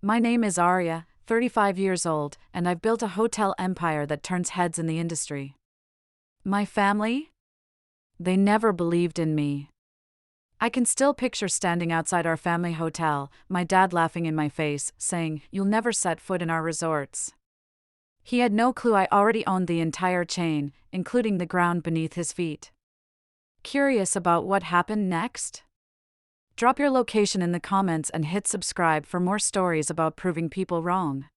My name is Arya, 35 years old, and I've built a hotel empire that turns heads in the industry. My family? They never believed in me. I can still picture standing outside our family hotel, my dad laughing in my face, saying, "You'll never set foot in our resorts." He had no clue I already owned the entire chain, including the ground beneath his feet. Curious about what happened next? Drop your location in the comments and hit subscribe for more stories about proving people wrong.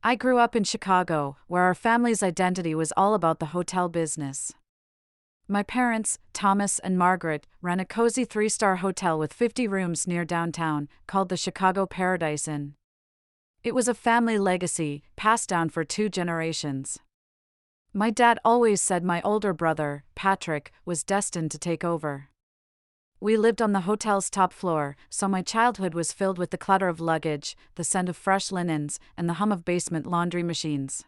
I grew up in Chicago, where our family's identity was all about the hotel business. My parents, Thomas and Margaret, ran a cozy 3-star hotel with 50 rooms near downtown, called the Chicago Paradise Inn. It was a family legacy, passed down for 2 generations. My dad always said my older brother, Patrick, was destined to take over. We lived on the hotel's top floor, so my childhood was filled with the clutter of luggage, the scent of fresh linens, and the hum of basement laundry machines.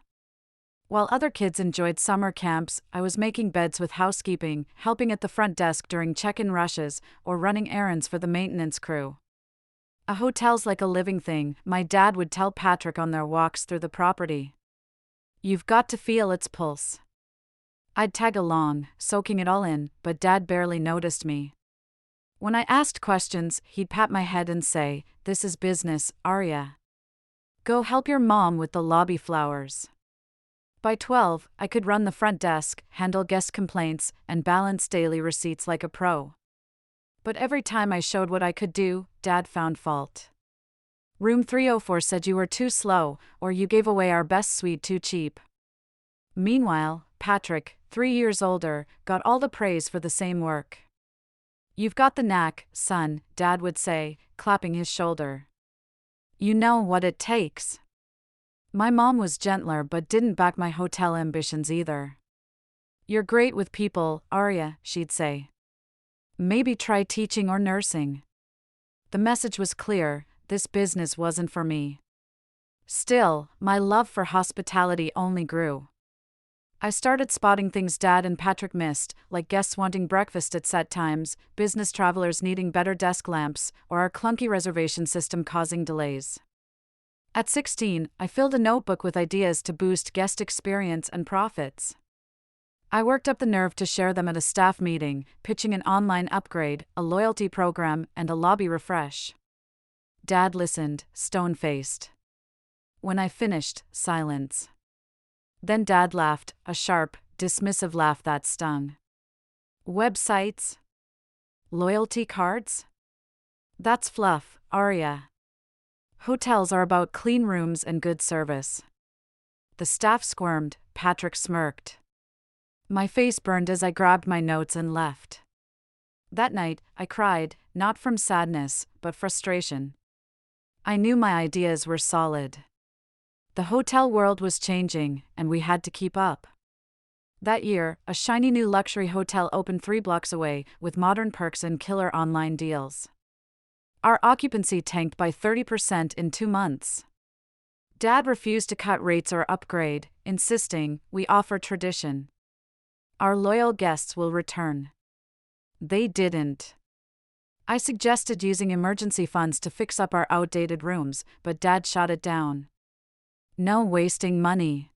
While other kids enjoyed summer camps, I was making beds with housekeeping, helping at the front desk during check-in rushes, or running errands for the maintenance crew. "A hotel's like a living thing," my dad would tell Patrick on their walks through the property. "You've got to feel its pulse." I'd tag along, soaking it all in, but Dad barely noticed me. When I asked questions, he'd pat my head and say, "This is business, Arya. Go help your mom with the lobby flowers." By 12, I could run the front desk, handle guest complaints, and balance daily receipts like a pro. But every time I showed what I could do, Dad found fault. "Room 304 said you were too slow, or you gave away our best suite too cheap." Meanwhile, Patrick, 3 years older, got all the praise for the same work. "You've got the knack, son," Dad would say, clapping his shoulder. "You know what it takes." My mom was gentler but didn't back my hotel ambitions either. "You're great with people, Arya," she'd say. "Maybe try teaching or nursing." The message was clear: this business wasn't for me. Still, my love for hospitality only grew. I started spotting things Dad and Patrick missed, like guests wanting breakfast at set times, business travelers needing better desk lamps, or our clunky reservation system causing delays. At 16, I filled a notebook with ideas to boost guest experience and profits. I worked up the nerve to share them at a staff meeting, pitching an online upgrade, a loyalty program, and a lobby refresh. Dad listened, stone-faced. When I finished, silence. Then Dad laughed, a sharp, dismissive laugh that stung. "Websites? Loyalty cards? That's fluff, Arya. Hotels are about clean rooms and good service." The staff squirmed, Patrick smirked. My face burned as I grabbed my notes and left. That night, I cried, not from sadness, but frustration. I knew my ideas were solid. The hotel world was changing, and we had to keep up. That year, a shiny new luxury hotel opened 3 blocks away, with modern perks and killer online deals. Our occupancy tanked by 30% in 2 months. Dad refused to cut rates or upgrade, insisting, "We offer tradition. Our loyal guests will return." They didn't. I suggested using emergency funds to fix up our outdated rooms, but Dad shot it down. "No wasting money.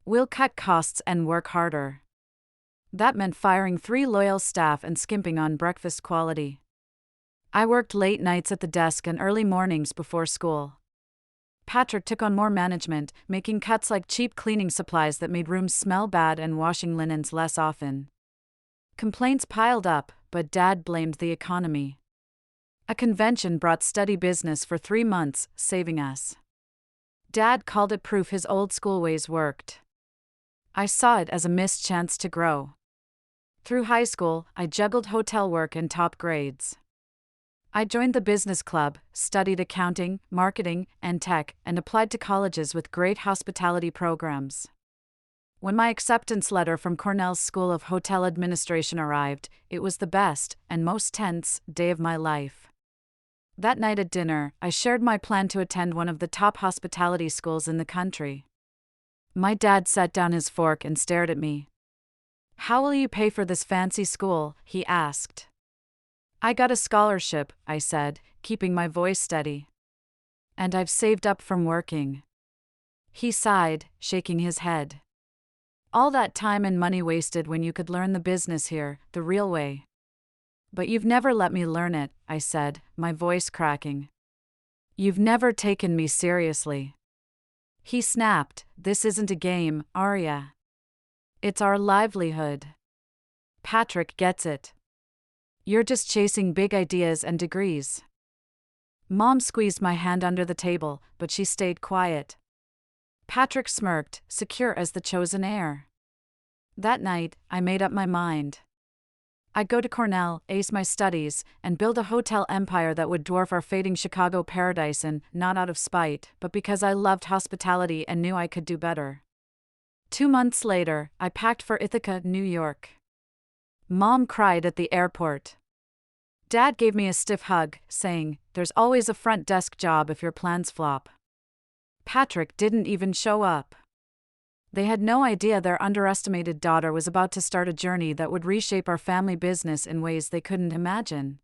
We'll cut costs and work harder." That meant firing 3 loyal staff and skimping on breakfast quality. I worked late nights at the desk and early mornings before school. Patrick took on more management, making cuts like cheap cleaning supplies that made rooms smell bad and washing linens less often. Complaints piled up, but Dad blamed the economy. A convention brought steady business for 3 months, saving us. Dad called it proof his old school ways worked. I saw it as a missed chance to grow. Through high school, I juggled hotel work and top grades. I joined the business club, studied accounting, marketing, and tech, and applied to colleges with great hospitality programs. When my acceptance letter from Cornell's School of Hotel Administration arrived, it was the best, and most tense, day of my life. That night at dinner, I shared my plan to attend one of the top hospitality schools in the country. My dad set down his fork and stared at me. "How will you pay for this fancy school?" he asked. "I got a scholarship," I said, keeping my voice steady. And I've saved up from working. He sighed, shaking his head. All that time and money wasted when you could learn the business here, the real way. But you've never let me learn it, I said, my voice cracking. You've never taken me seriously. He snapped, this isn't a game, Arya. It's our livelihood. Patrick gets it. You're just chasing big ideas and degrees. Mom squeezed my hand under the table, but she stayed quiet. Patrick smirked, secure as the chosen heir. That night, I made up my mind. I'd go to Cornell, ace my studies, and build a hotel empire that would dwarf our fading Chicago paradise, and not out of spite, but because I loved hospitality and knew I could do better. 2 months later, I packed for Ithaca, New York. Mom cried at the airport. Dad gave me a stiff hug, saying, "There's always a front desk job if your plans flop." Patrick didn't even show up. They had no idea their underestimated daughter was about to start a journey that would reshape our family business in ways they couldn't imagine.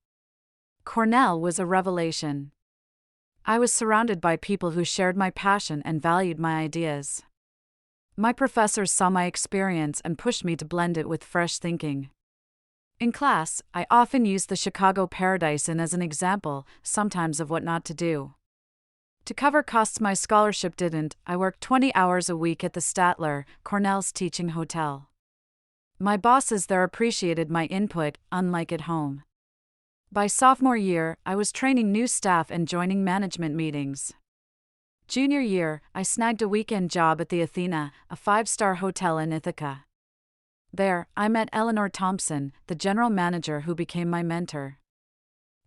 Cornell was a revelation. I was surrounded by people who shared my passion and valued my ideas. My professors saw my experience and pushed me to blend it with fresh thinking. In class, I often used the Chicago Paradise Inn as an example, sometimes of what not to do. To cover costs my scholarship didn't, I worked 20 hours a week at the Statler, Cornell's teaching hotel. My bosses there appreciated my input, unlike at home. By sophomore year, I was training new staff and joining management meetings. Junior year, I snagged a weekend job at the Athena, a 5-star hotel in Ithaca. There, I met Eleanor Thompson, the general manager who became my mentor.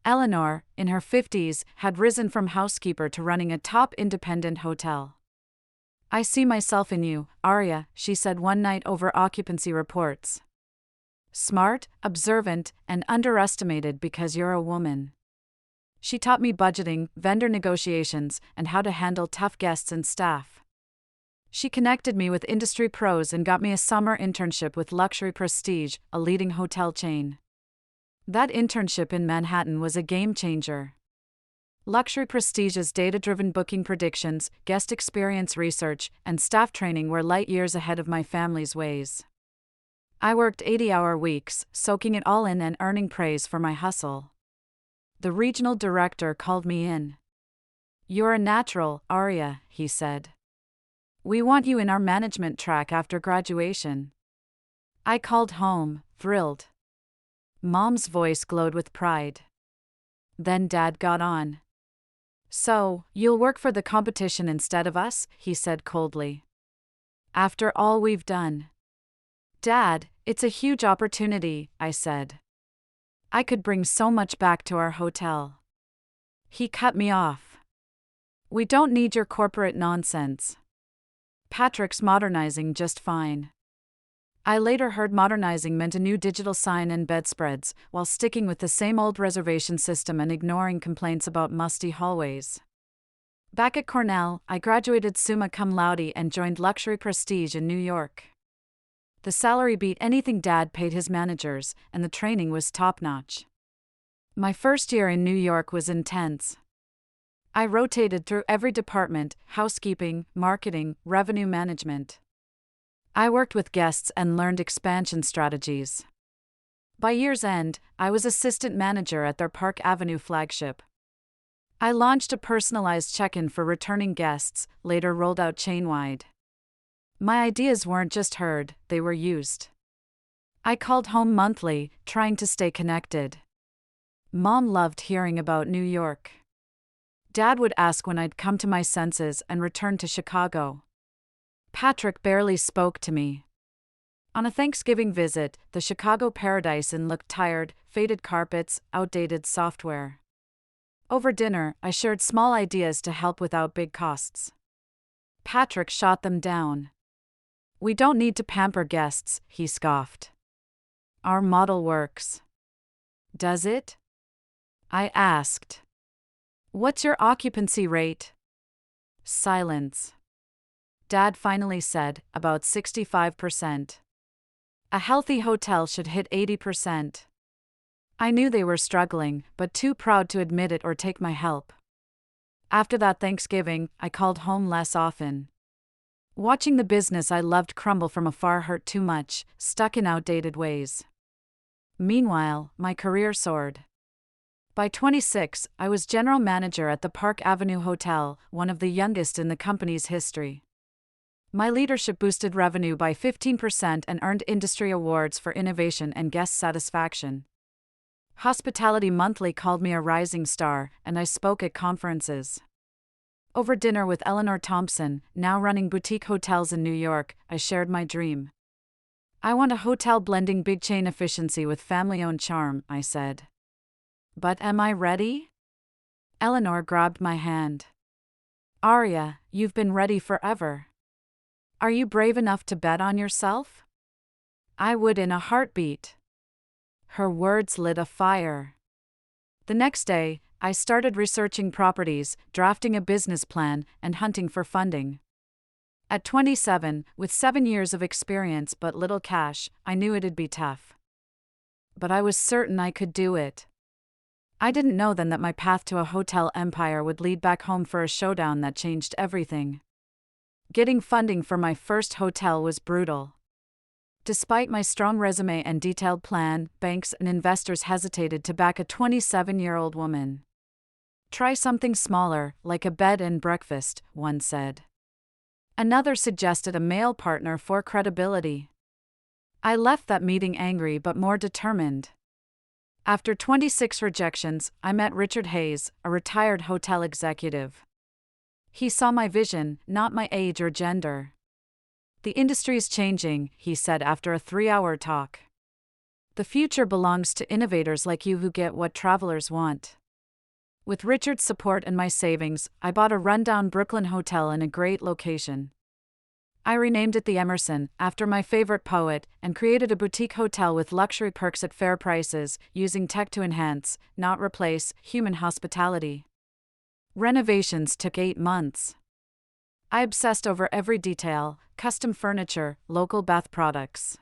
Eleanor, in her 50s, had risen from housekeeper to running a top independent hotel. "I see myself in you, Arya," she said one night over occupancy reports. "Smart, observant, and underestimated because you're a woman." She taught me budgeting, vendor negotiations, and how to handle tough guests and staff. She connected me with industry pros and got me a summer internship with Luxury Prestige, a leading hotel chain. That internship in Manhattan was a game changer. Luxury Prestige's data-driven booking predictions, guest experience research, and staff training were light years ahead of my family's ways. I worked 80-hour weeks, soaking it all in and earning praise for my hustle. The regional director called me in. "You're a natural, Arya," he said. "We want you in our management track after graduation." I called home, thrilled. Mom's voice glowed with pride. Then Dad got on. "So, you'll work for the competition instead of us?" he said coldly. "After all we've done." "Dad, it's a huge opportunity," I said. "I could bring so much back to our hotel." He cut me off. "We don't need your corporate nonsense. Patrick's modernizing just fine." I later heard modernizing meant a new digital sign and bedspreads, while sticking with the same old reservation system and ignoring complaints about musty hallways. Back at Cornell, I graduated summa cum laude and joined Luxury Prestige in New York. The salary beat anything Dad paid his managers, and the training was top-notch. My first year in New York was intense. I rotated through every department: housekeeping, marketing, revenue management. I worked with guests and learned expansion strategies. By year's end, I was assistant manager at their Park Avenue flagship. I launched a personalized check-in for returning guests, later rolled out chain-wide. My ideas weren't just heard, they were used. I called home monthly, trying to stay connected. Mom loved hearing about New York. Dad would ask when I'd come to my senses and return to Chicago. Patrick barely spoke to me. On a Thanksgiving visit, the Chicago Paradise Inn looked tired: faded carpets, outdated software. Over dinner, I shared small ideas to help without big costs. Patrick shot them down. "We don't need to pamper guests," he scoffed. "Our model works." "Does it?" I asked. "What's your occupancy rate?" Silence. Dad finally said, "About 65%. A healthy hotel should hit 80%. I knew they were struggling, but too proud to admit it or take my help. After that Thanksgiving, I called home less often. Watching the business I loved crumble from afar hurt too much, stuck in outdated ways. Meanwhile, my career soared. By 26, I was general manager at the Park Avenue Hotel, one of the youngest in the company's history. My leadership boosted revenue by 15% and earned industry awards for innovation and guest satisfaction. Hospitality Monthly called me a rising star, and I spoke at conferences. Over dinner with Eleanor Thompson, now running boutique hotels in New York, I shared my dream. I want a hotel blending big chain efficiency with family-owned charm, I said. But am I ready? Eleanor grabbed my hand. Arya, you've been ready forever. Are you brave enough to bet on yourself? I would in a heartbeat. Her words lit a fire. The next day, I started researching properties, drafting a business plan, and hunting for funding. At 27, with 7 years of experience but little cash, I knew it'd be tough. But I was certain I could do it. I didn't know then that my path to a hotel empire would lead back home for a showdown that changed everything. Getting funding for my first hotel was brutal. Despite my strong resume and detailed plan, banks and investors hesitated to back a 27-year-old woman. Try something smaller, like a bed and breakfast, one said. Another suggested a male partner for credibility. I left that meeting angry but more determined. After 26 rejections, I met Richard Hayes, a retired hotel executive. He saw my vision, not my age or gender. The industry's changing, he said after a 3-hour talk. The future belongs to innovators like you who get what travelers want. With Richard's support and my savings, I bought a rundown Brooklyn hotel in a great location. I renamed it the Emerson, after my favorite poet, and created a boutique hotel with luxury perks at fair prices, using tech to enhance, not replace, human hospitality. Renovations took 8 months. I obsessed over every detail: custom furniture, local bath products.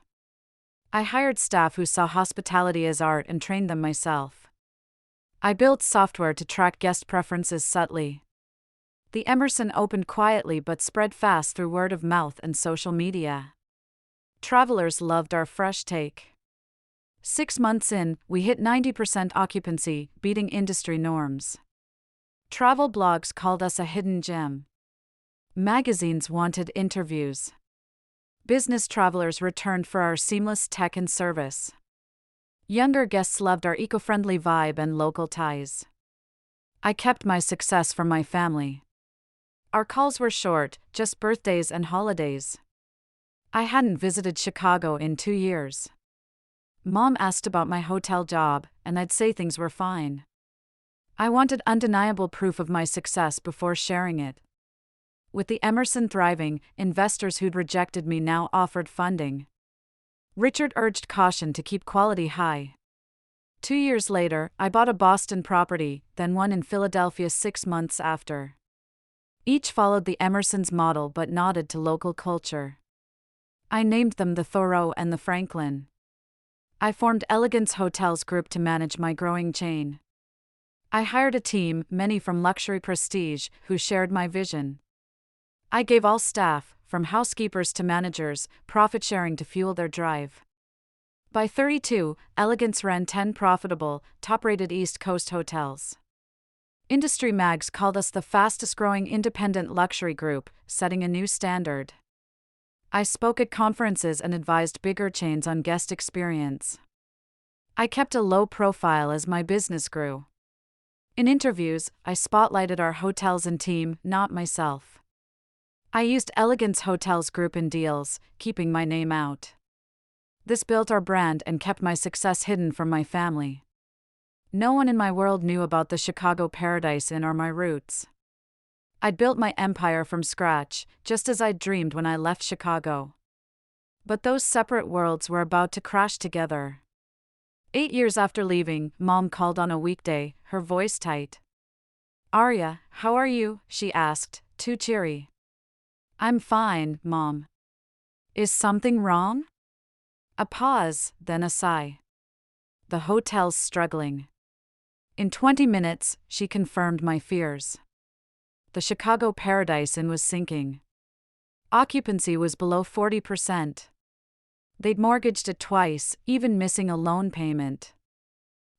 I hired staff who saw hospitality as art and trained them myself. I built software to track guest preferences subtly. The Emerson opened quietly but spread fast through word of mouth and social media. Travelers loved our fresh take. 6 months in, we hit 90% occupancy, beating industry norms. Travel blogs called us a hidden gem. Magazines wanted interviews. Business travelers returned for our seamless tech and service. Younger guests loved our eco-friendly vibe and local ties. I kept my success from my family. Our calls were short, just birthdays and holidays. I hadn't visited Chicago in 2 years. Mom asked about my hotel job, and I'd say things were fine. I wanted undeniable proof of my success before sharing it. With the Emerson thriving, investors who'd rejected me now offered funding. Richard urged caution to keep quality high. 2 years later, I bought a Boston property, then one in Philadelphia 6 months after. Each followed the Emerson's model but nodded to local culture. I named them the Thoreau and the Franklin. I formed Elegance Hotels Group to manage my growing chain. I hired a team, many from luxury prestige, who shared my vision. I gave all staff, from housekeepers to managers, profit sharing to fuel their drive. By 32, Elegance ran 10 profitable, top-rated East Coast hotels. Industry mags called us the fastest-growing independent luxury group, setting a new standard. I spoke at conferences and advised bigger chains on guest experience. I kept a low profile as my business grew. In interviews, I spotlighted our hotels and team, not myself. I used Elegance Hotels Group in deals, keeping my name out. This built our brand and kept my success hidden from my family. No one in my world knew about the Chicago Paradise Inn or my roots. I'd built my empire from scratch, just as I'd dreamed when I left Chicago. But those separate worlds were about to crash together. 8 years after leaving, Mom called on a weekday, her voice tight. "Arya, how are you?" she asked, too cheery. "I'm fine, Mom." "Is something wrong?" A pause, then a sigh. "The hotel's struggling." In 20 minutes, she confirmed my fears. the Chicago Paradise Inn was sinking. Occupancy was below 40%. They'd mortgaged it twice, even missing a loan payment.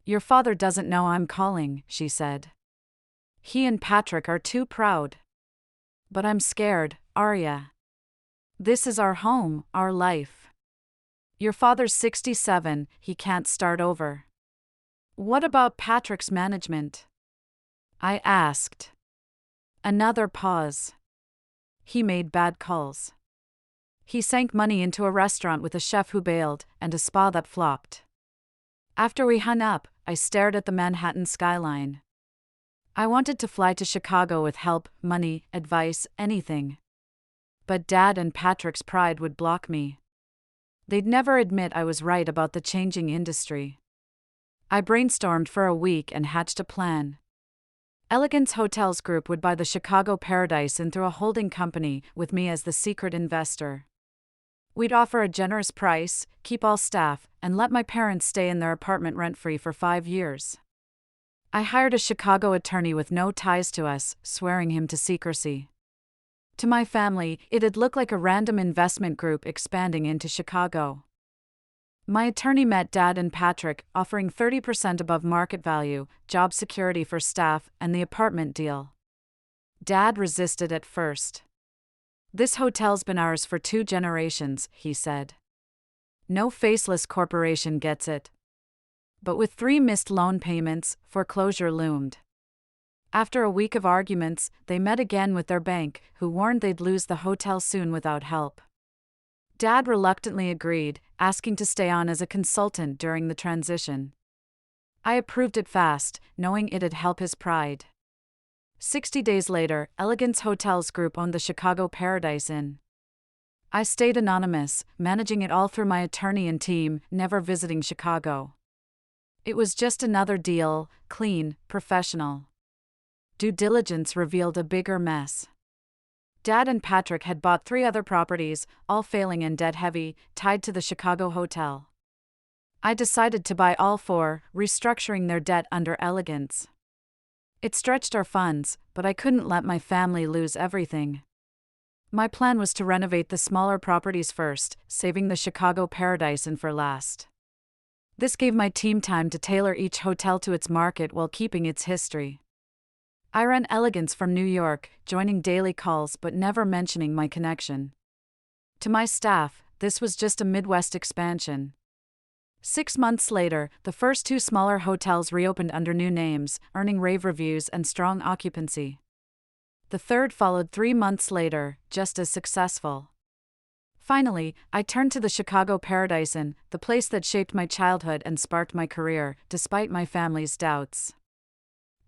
"Your father doesn't know I'm calling," she said. "He and Patrick are too proud. But I'm scared, Arya. This is our home, our life. Your father's 67, he can't start over." "What about Patrick's management?" I asked. Another pause. "He made bad calls. He sank money into a restaurant with a chef who bailed, and a spa that flopped." After we hung up, I stared at the Manhattan skyline. I wanted to fly to Chicago with help, money, advice, anything. But Dad and Patrick's pride would block me. They'd never admit I was right about the changing industry. I brainstormed for a week and hatched a plan. Elegance Hotels Group would buy the Chicago Paradise Inn through a holding company, with me as the secret investor. We'd offer a generous price, keep all staff, and let my parents stay in their apartment rent-free for 5 years. I hired a Chicago attorney with no ties to us, swearing him to secrecy. To my family, it'd look like a random investment group expanding into Chicago. My attorney met Dad and Patrick, offering 30% above market value, job security for staff, and the apartment deal. Dad resisted at first. "This hotel's been ours for 2 generations," he said. "No faceless corporation gets it." But with 3 missed loan payments, foreclosure loomed. After a week of arguments, they met again with their bank, who warned they'd lose the hotel soon without help. Dad reluctantly agreed, asking to stay on as a consultant during the transition. I approved it fast, knowing it'd help his pride. 60 days later, Elegance Hotels Group owned the Chicago Paradise Inn. I stayed anonymous, managing it all through my attorney and team, never visiting Chicago. It was just another deal, clean, professional. Due diligence revealed a bigger mess. Dad and Patrick had bought 3 other properties, all failing and debt-heavy, tied to the Chicago hotel. I decided to buy all 4, restructuring their debt under Elegance. It stretched our funds, but I couldn't let my family lose everything. My plan was to renovate the smaller properties first, saving the Chicago Paradise Inn for last. This gave my team time to tailor each hotel to its market while keeping its history. I ran Elegance from New York, joining daily calls but never mentioning my connection. To my staff, this was just a Midwest expansion. 6 months later, the first 2 smaller hotels reopened under new names, earning rave reviews and strong occupancy. The third followed 3 months later, just as successful. Finally, I turned to the Chicago Paradise Inn, the place that shaped my childhood and sparked my career, despite my family's doubts.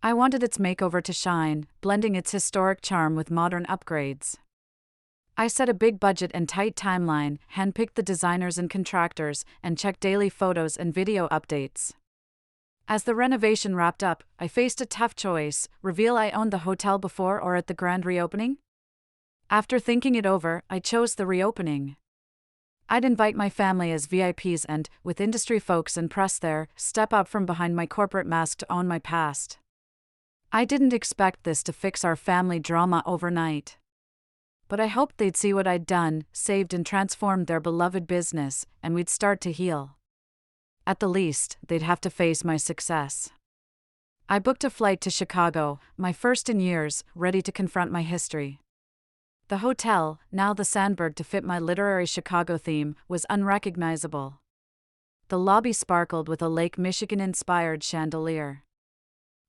I wanted its makeover to shine, blending its historic charm with modern upgrades. I set a big budget and tight timeline, handpicked the designers and contractors, and checked daily photos and video updates. As the renovation wrapped up, I faced a tough choice: reveal I owned the hotel before or at the grand reopening? After thinking it over, I chose the reopening. I'd invite my family as VIPs and, with industry folks and press there, step out from behind my corporate mask to own my past. I didn't expect this to fix our family drama overnight. But I hoped they'd see what I'd done, saved and transformed their beloved business, and we'd start to heal. At the least, they'd have to face my success. I booked a flight to Chicago, my first in years, ready to confront my history. The hotel, now the Sandberg to fit my literary Chicago theme, was unrecognizable. The lobby sparkled with a Lake Michigan-inspired chandelier.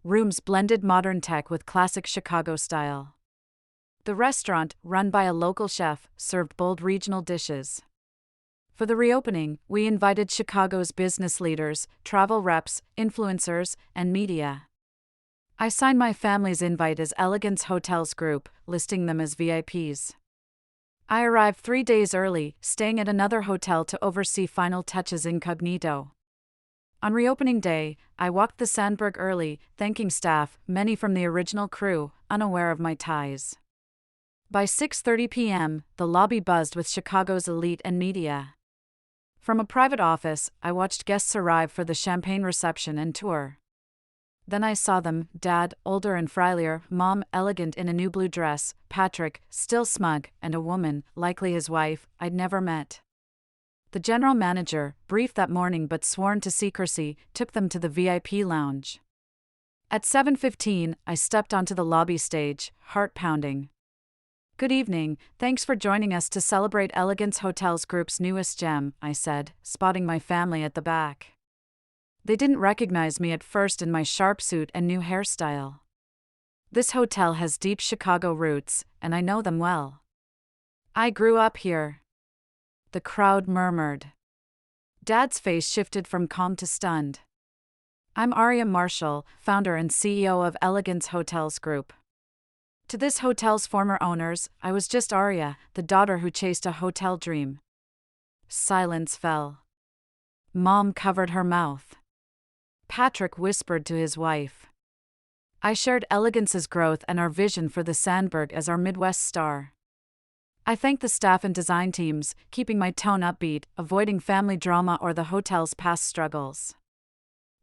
Rooms blended modern tech with classic Chicago style. The restaurant, run by a local chef, served bold regional dishes. For the reopening, we invited Chicago's business leaders, travel reps, influencers, and media. I signed my family's invite as Elegance Hotels Group, listing them as VIPs. I arrived 3 days early, staying at another hotel to oversee final touches incognito. On reopening day, I walked the Sandberg early, thanking staff, many from the original crew, unaware of my ties. By 6:30 p.m., the lobby buzzed with Chicago's elite and media. From a private office, I watched guests arrive for the champagne reception and tour. Then I saw them, Dad, older and friler, Mom, elegant in a new blue dress, Patrick, still smug, and a woman, likely his wife, I'd never met. The general manager, briefed that morning but sworn to secrecy, took them to the VIP lounge. At 7:15, I stepped onto the lobby stage, heart pounding. "Good evening, thanks for joining us to celebrate Elegance Hotels Group's newest gem," I said, spotting my family at the back. They didn't recognize me at first in my sharp suit and new hairstyle. This hotel has deep Chicago roots, and I know them well. "I grew up here," the crowd murmured. Dad's face shifted from calm to stunned. "I'm Aria Marshall, founder and CEO of Elegance Hotels Group. To this hotel's former owners, I was just Aria, the daughter who chased a hotel dream." Silence fell. Mom covered her mouth. Patrick whispered to his wife. I shared Elegance's growth and our vision for the Sandberg as our Midwest star. I thanked the staff and design teams, keeping my tone upbeat, avoiding family drama or the hotel's past struggles.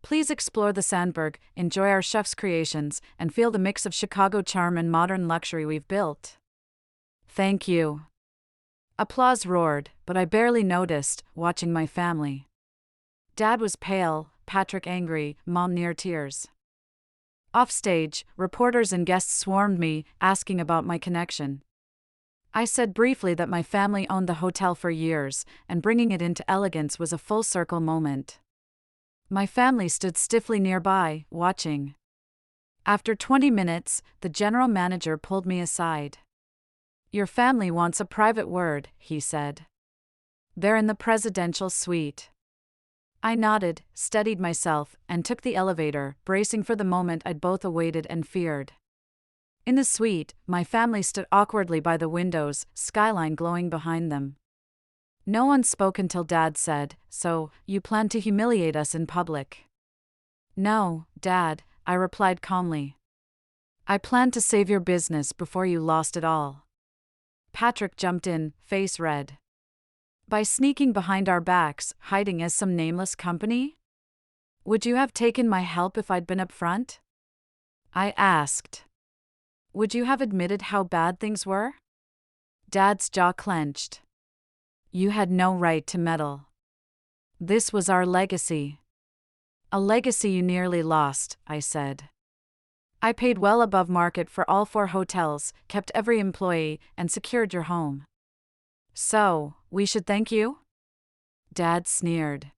"Please explore the Sandberg, enjoy our chef's creations, and feel the mix of Chicago charm and modern luxury we've built." "Thank you." Applause roared, but I barely noticed, watching my family. Dad was pale, Patrick angry, Mom near tears. Offstage, reporters and guests swarmed me, asking about my connection. I said briefly that my family owned the hotel for years, and bringing it into Elegance was a full-circle moment. My family stood stiffly nearby, watching. After 20 minutes, the general manager pulled me aside. "Your family wants a private word," he said. "They're in the presidential suite." I nodded, steadied myself, and took the elevator, bracing for the moment I'd both awaited and feared. In the suite, my family stood awkwardly by the windows, skyline glowing behind them. No one spoke until Dad said, "So, you plan to humiliate us in public?" "No, Dad," I replied calmly. "I plan to save your business before you lost it all." Patrick jumped in, face red. "By sneaking behind our backs, hiding as some nameless company? Would you have taken my help if I'd been upfront?" I asked. "Would you have admitted how bad things were?" Dad's jaw clenched. "You had no right to meddle. This was our legacy." "A legacy you nearly lost," I said. "I paid well above market for all 4 hotels, kept every employee, and secured your home." "So, we should thank you?" Dad sneered.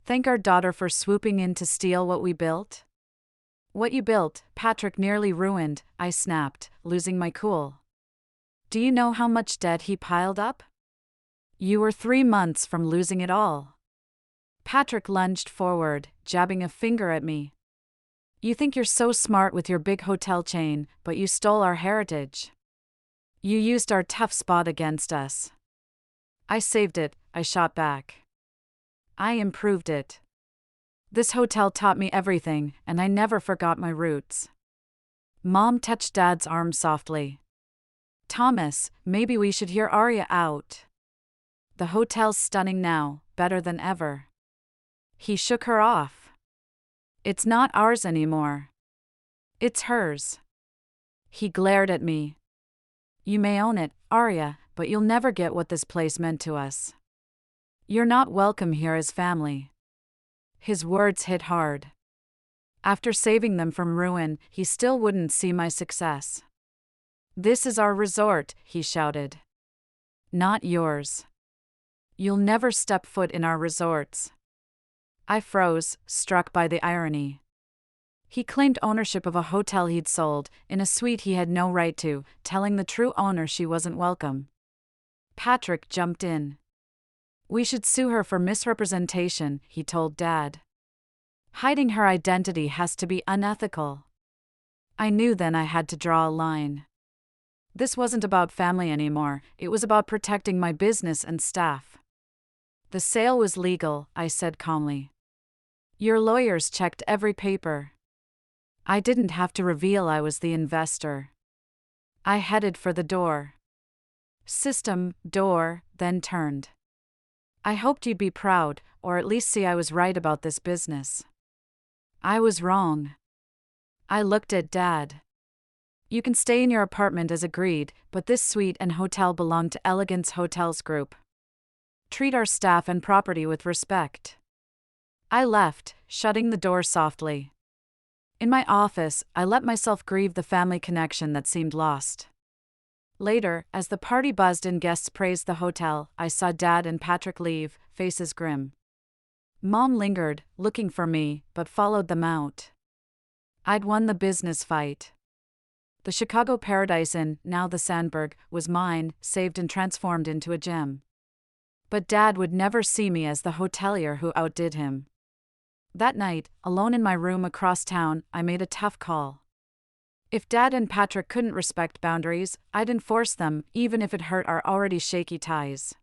"Thank our daughter for swooping in to steal what we built?" "What you built, Patrick nearly ruined," I snapped, losing my cool. "Do you know how much debt he piled up? You were 3 months from losing it all." Patrick lunged forward, jabbing a finger at me. "You think you're so smart with your big hotel chain, but you stole our heritage. You used our tough spot against us." "I saved it," I shot back. "I improved it. This hotel taught me everything, and I never forgot my roots." Mom touched Dad's arm softly. "Thomas, maybe we should hear Aria out. The hotel's stunning now, better than ever." He shook her off. "It's not ours anymore. It's hers." He glared at me. "You may own it, Aria, but you'll never get what this place meant to us. You're not welcome here as family." His words hit hard. After saving them from ruin, he still wouldn't see my success. "This is our resort," he shouted. "Not yours. You'll never step foot in our resorts." I froze, struck by the irony. He claimed ownership of a hotel he'd sold, in a suite he had no right to, telling the true owner she wasn't welcome. Patrick jumped in. "We should sue her for misrepresentation," he told Dad. "Hiding her identity has to be unethical." I knew then I had to draw a line. This wasn't about family anymore, it was about protecting my business and staff. "The sale was legal," I said calmly. "Your lawyers checked every paper." I didn't have to reveal I was the investor. I headed for the door. System, door, then turned. "I hoped you'd be proud, or at least see I was right about this business." I was wrong. I looked at Dad. You can stay in your apartment as agreed, but this suite and hotel belong to Elegance Hotels Group. Treat our staff and property with respect. I left, shutting the door softly. In my office, I let myself grieve the family connection that seemed lost. Later, as the party buzzed and guests praised the hotel, I saw Dad and Patrick leave, faces grim. Mom lingered, looking for me, but followed them out. I'd won the business fight. The Chicago Paradise Inn, now the Sandberg, was mine, saved and transformed into a gem. But Dad would never see me as the hotelier who outdid him. That night, alone in my room across town, I made a tough call. If Dad and Patrick couldn't respect boundaries, I'd enforce them, even if it hurt our already shaky ties.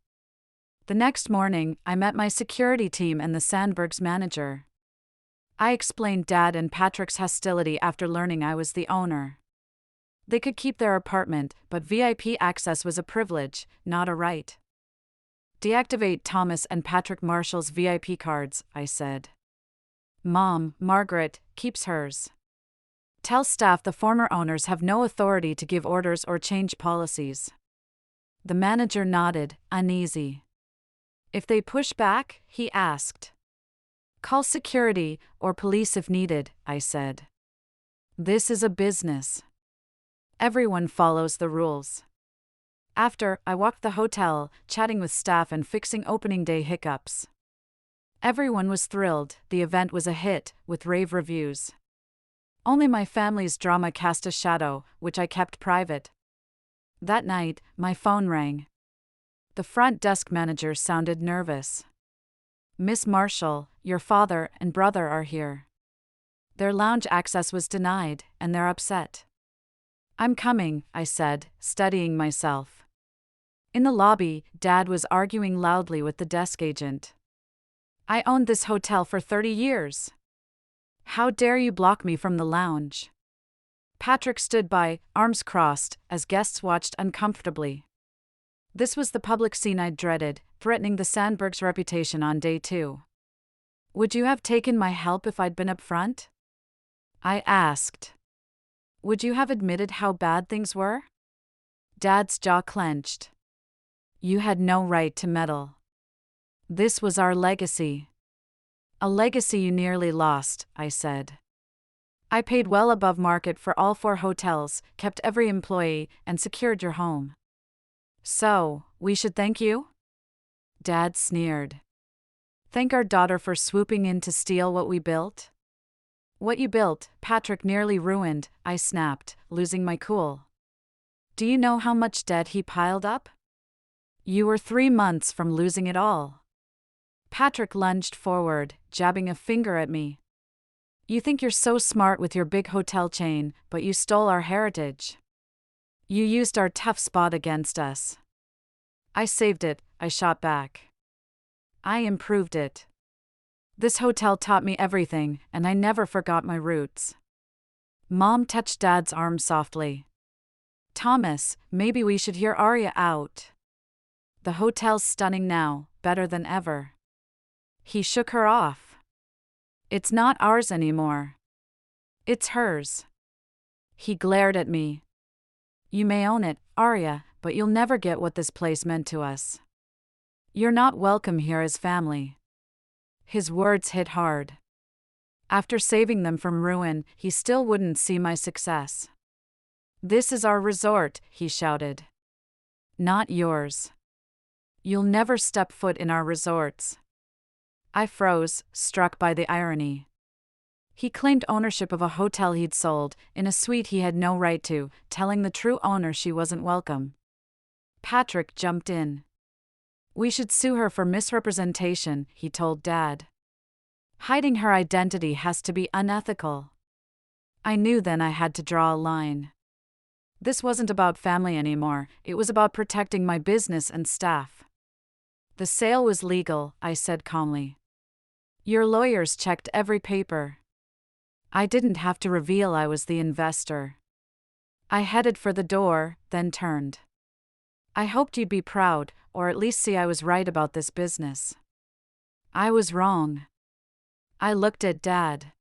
The next morning, I met my security team and the Sandberg's manager. I explained Dad and Patrick's hostility after learning I was the owner. They could keep their apartment, but VIP access was a privilege, not a right. Deactivate Thomas and Patrick Marshall's VIP cards, I said. Mom, Margaret, keeps hers. Tell staff the former owners have no authority to give orders or change policies. The manager nodded, uneasy. If they push back, he asked. Call security, or police if needed, I said. This is a business. Everyone follows the rules. After, I walked the hotel, chatting with staff and fixing opening day hiccups. Everyone was thrilled, the event was a hit, with rave reviews. Only my family's drama cast a shadow, which I kept private. That night, my phone rang. The front desk manager sounded nervous. Miss Marshall, your father and brother are here. Their lounge access was denied, and they're upset. I'm coming, I said, steadying myself. In the lobby, Dad was arguing loudly with the desk agent. I owned this hotel for 30 years. How dare you block me from the lounge? Patrick stood by, arms crossed, as guests watched uncomfortably. This was the public scene I'd dreaded, threatening the Sandbergs' reputation on day 2. Would you have taken my help if I'd been up front? I asked. Would you have admitted how bad things were? Dad's jaw clenched. You had no right to meddle. This was our legacy. A legacy you nearly lost, I said. I paid well above market for all 4 hotels, kept every employee, and secured your home. So, we should thank you? Dad sneered. Thank our daughter for swooping in to steal what we built? What you built, Patrick nearly ruined, I snapped, losing my cool. Do you know how much debt he piled up? You were 3 months from losing it all. Patrick lunged forward, jabbing a finger at me. You think you're so smart with your big hotel chain, but you stole our heritage. You used our tough spot against us. I saved it, I shot back. I improved it. This hotel taught me everything, and I never forgot my roots. Mom touched Dad's arm softly. Thomas, maybe we should hear Arya out. The hotel's stunning now, better than ever. He shook her off. It's not ours anymore. It's hers. He glared at me. You may own it, Arya, but you'll never get what this place meant to us. You're not welcome here as family. His words hit hard. After saving them from ruin, he still wouldn't see my success. This is our resort, he shouted. Not yours. You'll never step foot in our resorts. I froze, struck by the irony. He claimed ownership of a hotel he'd sold, in a suite he had no right to, telling the true owner she wasn't welcome. Patrick jumped in. We should sue her for misrepresentation, he told Dad. Hiding her identity has to be unethical. I knew then I had to draw a line. This wasn't about family anymore, it was about protecting my business and staff. The sale was legal, I said calmly. Your lawyers checked every paper. I didn't have to reveal I was the investor. I headed for the door, then turned. I hoped you'd be proud, or at least see I was right about this business. I was wrong. I looked at Dad.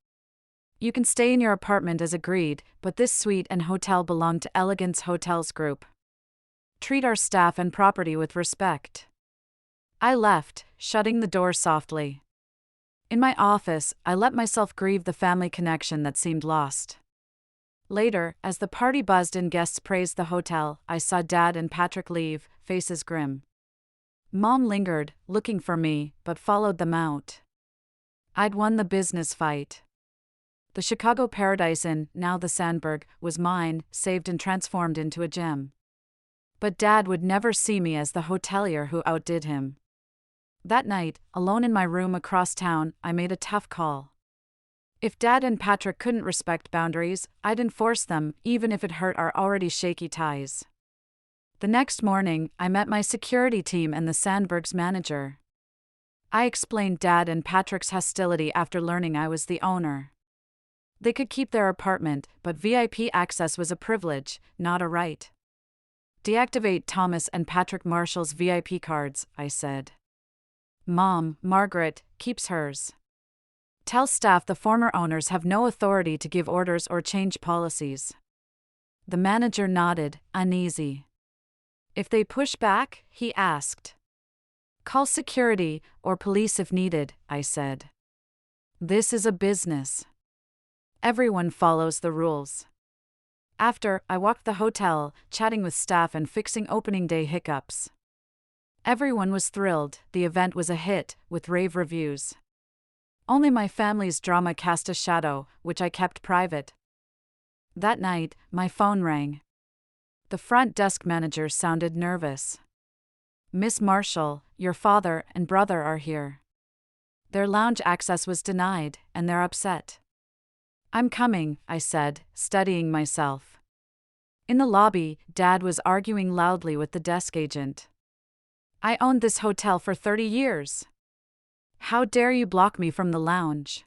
You can stay in your apartment as agreed, but this suite and hotel belong to Elegance Hotels Group. Treat our staff and property with respect. I left, shutting the door softly. In my office, I let myself grieve the family connection that seemed lost. Later, as the party buzzed and guests praised the hotel, I saw Dad and Patrick leave, faces grim. Mom lingered, looking for me, but followed them out. I'd won the business fight. The Chicago Paradise Inn, now the Sandberg, was mine, saved and transformed into a gem. But Dad would never see me as the hotelier who outdid him. That night, alone in my room across town, I made a tough call. If Dad and Patrick couldn't respect boundaries, I'd enforce them, even if it hurt our already shaky ties. The next morning, I met my security team and the Sandberg's manager. I explained Dad and Patrick's hostility after learning I was the owner. They could keep their apartment, but VIP access was a privilege, not a right. Deactivate Thomas and Patrick Marshall's VIP cards, I said. Mom, Margaret, keeps hers. Tell staff the former owners have no authority to give orders or change policies. The manager nodded, uneasy. If they push back, he asked. Call security, or police if needed, I said. This is a business. Everyone follows the rules. After, I walked the hotel, chatting with staff and fixing opening day hiccups. Everyone was thrilled, the event was a hit, with rave reviews. Only my family's drama cast a shadow, which I kept private. That night, my phone rang. The front desk manager sounded nervous. Miss Marshall, your father and brother are here. Their lounge access was denied, and they're upset. I'm coming, I said, steadying myself. In the lobby, Dad was arguing loudly with the desk agent. I owned this hotel for 30 years. How dare you block me from the lounge?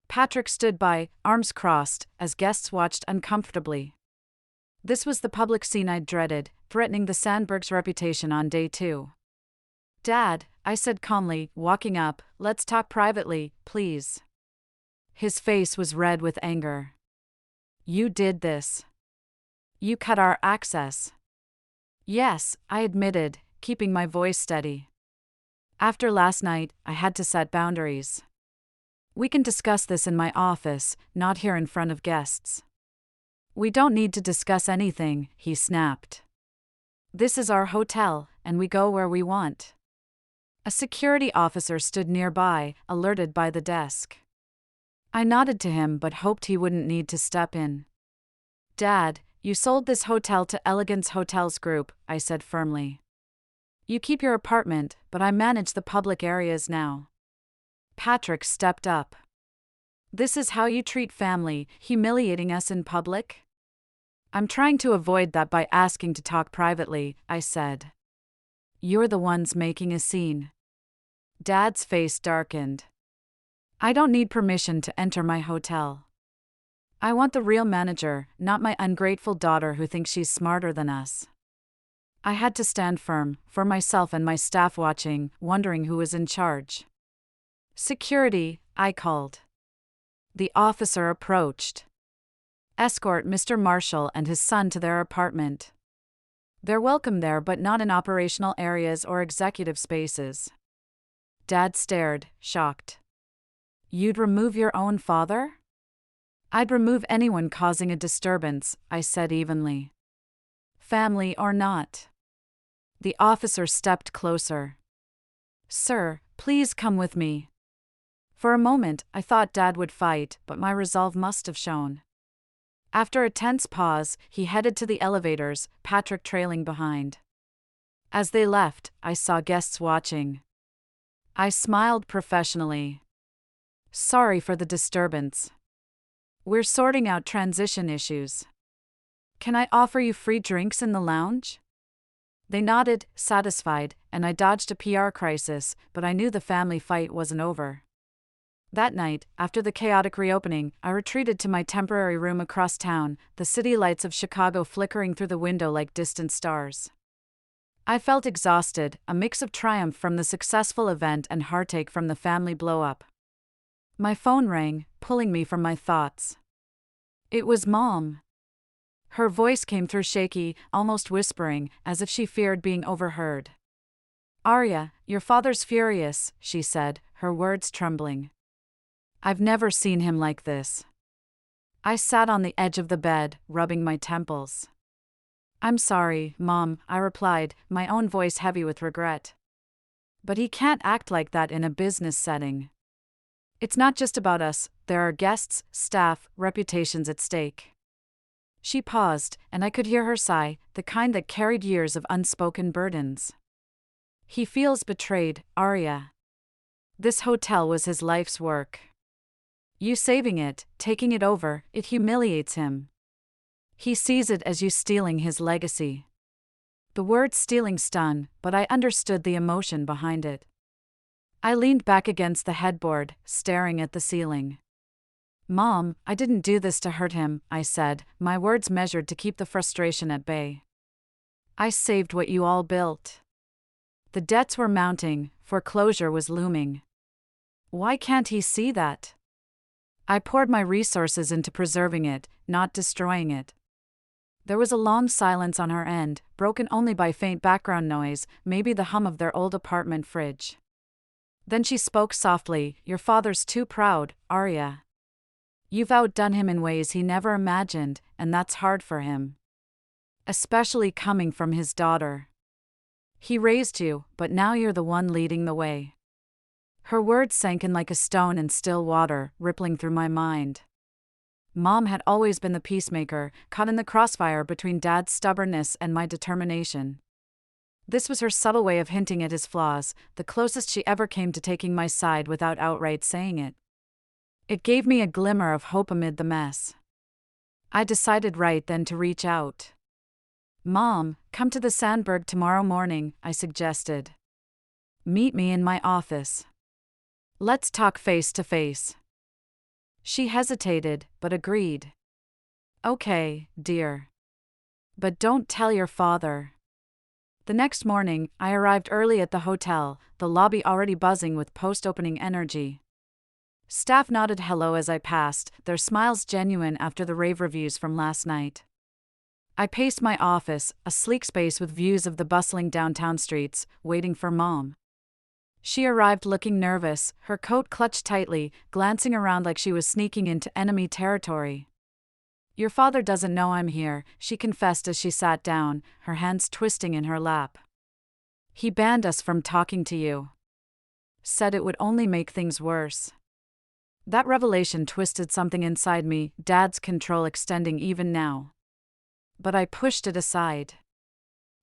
Patrick stood by, arms crossed, as guests watched uncomfortably. This was the public scene I'd dreaded, threatening the Sandbergs' reputation on day 2. Dad, I said calmly, walking up, let's talk privately, please. His face was red with anger. You did this. You cut our access. Yes, I admitted, keeping my voice steady. After last night, I had to set boundaries. We can discuss this in my office, not here in front of guests. We don't need to discuss anything, he snapped. This is our hotel, and we go where we want. A security officer stood nearby, alerted by the desk. I nodded to him but hoped he wouldn't need to step in. Dad, you sold this hotel to Elegance Hotels Group, I said firmly. You keep your apartment, but I manage the public areas now. Patrick stepped up. This is how you treat family, humiliating us in public? I'm trying to avoid that by asking to talk privately, I said. You're the ones making a scene. Dad's face darkened. I don't need permission to enter my hotel. I want the real manager, not my ungrateful daughter who thinks she's smarter than us. I had to stand firm, for myself and my staff watching, wondering who was in charge. Security, I called. The officer approached. Escort Mr. Marshall and his son to their apartment. They're welcome there but not in operational areas or executive spaces. Dad stared, shocked. You'd remove your own father? I'd remove anyone causing a disturbance, I said evenly. Family or not. The officer stepped closer. Sir, please come with me. For a moment, I thought Dad would fight, but my resolve must have shown. After a tense pause, he headed to the elevators, Patrick trailing behind. As they left, I saw guests watching. I smiled professionally. Sorry for the disturbance. We're sorting out transition issues. Can I offer you free drinks in the lounge? They nodded, satisfied, and I dodged a PR crisis, but I knew the family fight wasn't over. That night, after the chaotic reopening, I retreated to my temporary room across town, the city lights of Chicago flickering through the window like distant stars. I felt exhausted, a mix of triumph from the successful event and heartache from the family blow-up. My phone rang, pulling me from my thoughts. It was Mom. Her voice came through shaky, almost whispering, as if she feared being overheard. "Arya, your father's furious," she said, her words trembling. "I've never seen him like this." I sat on the edge of the bed, rubbing my temples. "I'm sorry, Mom," I replied, my own voice heavy with regret. "But he can't act like that in a business setting. It's not just about us, there are guests, staff, reputations at stake." She paused, and I could hear her sigh, the kind that carried years of unspoken burdens. "He feels betrayed, Arya. This hotel was his life's work. You saving it, taking it over, it humiliates him. He sees it as you stealing his legacy." The word stealing stung, but I understood the emotion behind it. I leaned back against the headboard, staring at the ceiling. "Mom, I didn't do this to hurt him," I said, my words measured to keep the frustration at bay. "I saved what you all built." The debts were mounting, foreclosure was looming. Why can't he see that? I poured my resources into preserving it, not destroying it. There was a long silence on her end, broken only by faint background noise, maybe the hum of their old apartment fridge. Then she spoke softly, "Your father's too proud, Arya. You've outdone him in ways he never imagined, and that's hard for him. Especially coming from his daughter. He raised you, but now you're the one leading the way." Her words sank in like a stone in still water, rippling through my mind. Mom had always been the peacemaker, caught in the crossfire between Dad's stubbornness and my determination. This was her subtle way of hinting at his flaws, the closest she ever came to taking my side without outright saying it. It gave me a glimmer of hope amid the mess. I decided right then to reach out. "Mom, come to the Sandberg tomorrow morning," I suggested. "Meet me in my office. Let's talk face to face." She hesitated, but agreed. "Okay, dear. But don't tell your father." The next morning, I arrived early at the hotel, the lobby already buzzing with post-opening energy. Staff nodded hello as I passed, their smiles genuine after the rave reviews from last night. I paced my office, a sleek space with views of the bustling downtown streets, waiting for Mom. She arrived looking nervous, her coat clutched tightly, glancing around like she was sneaking into enemy territory. "Your father doesn't know I'm here," she confessed as she sat down, her hands twisting in her lap. "He banned us from talking to you. Said it would only make things worse." That revelation twisted something inside me, Dad's control extending even now. But I pushed it aside.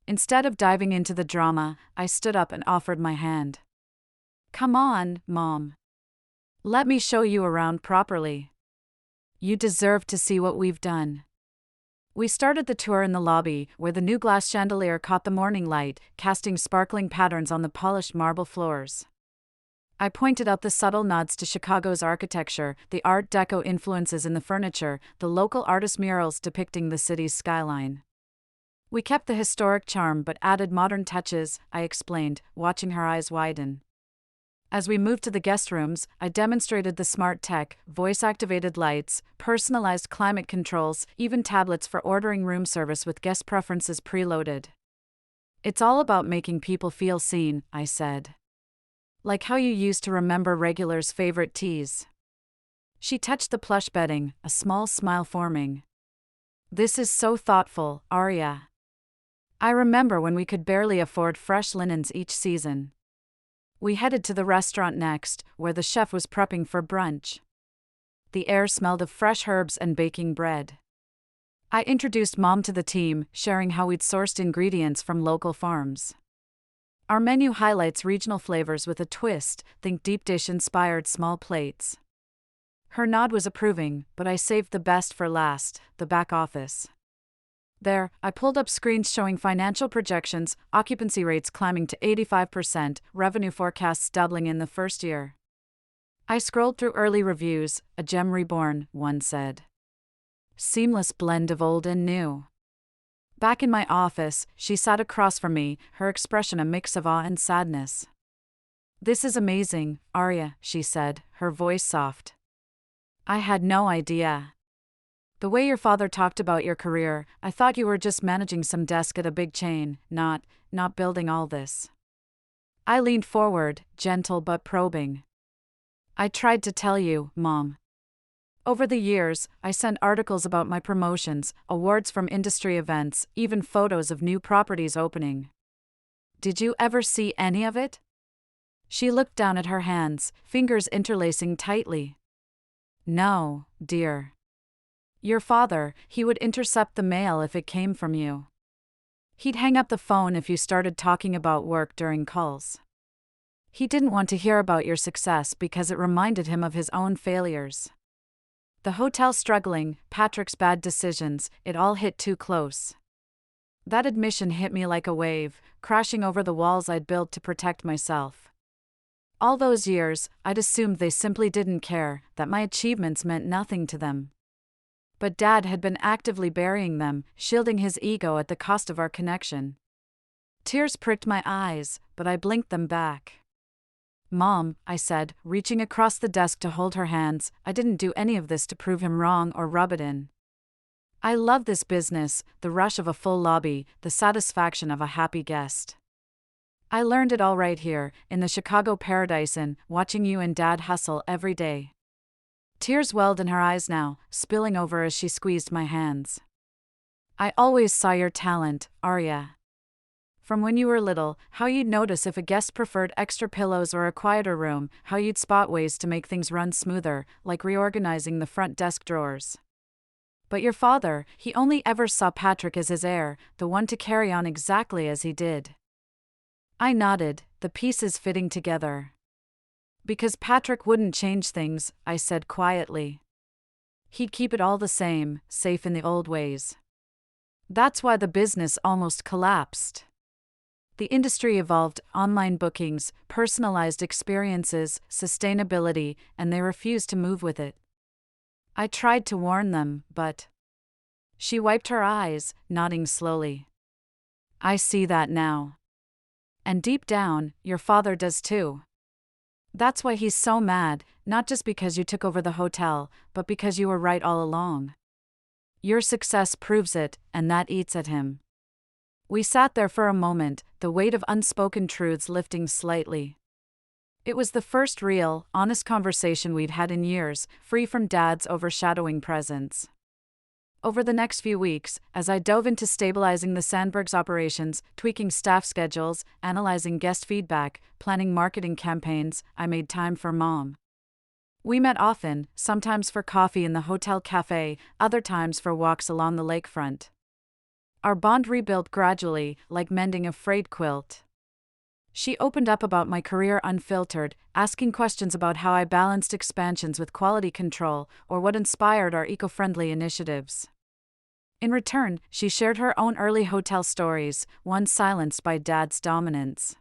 Instead of diving into the drama, I stood up and offered my hand. "Come on, Mom. Let me show you around properly. You deserve to see what we've done." We started the tour in the lobby, where the new glass chandelier caught the morning light, casting sparkling patterns on the polished marble floors. I pointed out the subtle nods to Chicago's architecture, the Art Deco influences in the furniture, the local artist murals depicting the city's skyline. "We kept the historic charm but added modern touches," I explained, watching her eyes widen. As we moved to the guest rooms, I demonstrated the smart tech, voice-activated lights, personalized climate controls, even tablets for ordering room service with guest preferences preloaded. "It's all about making people feel seen," I said. "Like how you used to remember regulars' favorite teas." She touched the plush bedding, a small smile forming. "This is so thoughtful, Arya. I remember when we could barely afford fresh linens each season." We headed to the restaurant next, where the chef was prepping for brunch. The air smelled of fresh herbs and baking bread. I introduced Mom to the team, sharing how we'd sourced ingredients from local farms. Our menu highlights regional flavors with a twist, think deep dish-inspired small plates. Her nod was approving, but I saved the best for last, the back office. There, I pulled up screens showing financial projections, occupancy rates climbing to 85%, revenue forecasts doubling in the first year. I scrolled through early reviews, "A gem reborn," one said. "Seamless blend of old and new." Back in my office, she sat across from me, her expression a mix of awe and sadness. This is amazing, Arya, she said, her voice soft. I had no idea. The way your father talked about your career, I thought you were just managing some desk at a big chain, not building all this. I leaned forward, gentle but probing. I tried to tell you, Mom. Over the years, I sent articles about my promotions, awards from industry events, even photos of new properties opening. Did you ever see any of it? She looked down at her hands, fingers interlacing tightly. No, dear. Your father, he would intercept the mail if it came from you. He'd hang up the phone if you started talking about work during calls. He didn't want to hear about your success because it reminded him of his own failures. The hotel struggling, Patrick's bad decisions, it all hit too close. That admission hit me like a wave, crashing over the walls I'd built to protect myself. All those years, I'd assumed they simply didn't care, that my achievements meant nothing to them. But Dad had been actively burying them, shielding his ego at the cost of our connection. Tears pricked my eyes, but I blinked them back. Mom, I said, reaching across the desk to hold her hands, I didn't do any of this to prove him wrong or rub it in. I love this business, the rush of a full lobby, the satisfaction of a happy guest. I learned it all right here, in the Chicago Paradise Inn, watching you and Dad hustle every day. Tears welled in her eyes now, spilling over as she squeezed my hands. I always saw your talent, Arya. From when you were little, how you'd notice if a guest preferred extra pillows or a quieter room, how you'd spot ways to make things run smoother, like reorganizing the front desk drawers. But your father, he only ever saw Patrick as his heir, the one to carry on exactly as he did. I nodded, the pieces fitting together. Because Patrick wouldn't change things, I said quietly. He'd keep it all the same, safe in the old ways. That's why the business almost collapsed. The industry evolved, online bookings, personalized experiences, sustainability, and they refused to move with it. I tried to warn them, but... She wiped her eyes, nodding slowly. I see that now. And deep down, your father does too. That's why he's so mad, not just because you took over the hotel, but because you were right all along. Your success proves it, and that eats at him. We sat there for a moment, the weight of unspoken truths lifting slightly. It was the first real, honest conversation we'd had in years, free from Dad's overshadowing presence. Over the next few weeks, as I dove into stabilizing the Sandberg's operations, tweaking staff schedules, analyzing guest feedback, planning marketing campaigns, I made time for Mom. We met often, sometimes for coffee in the hotel cafe, other times for walks along the lakefront. Our bond rebuilt gradually, like mending a frayed quilt. She opened up about my career unfiltered, asking questions about how I balanced expansions with quality control, or what inspired our eco-friendly initiatives. In return, she shared her own early hotel stories, one silenced by Dad's dominance.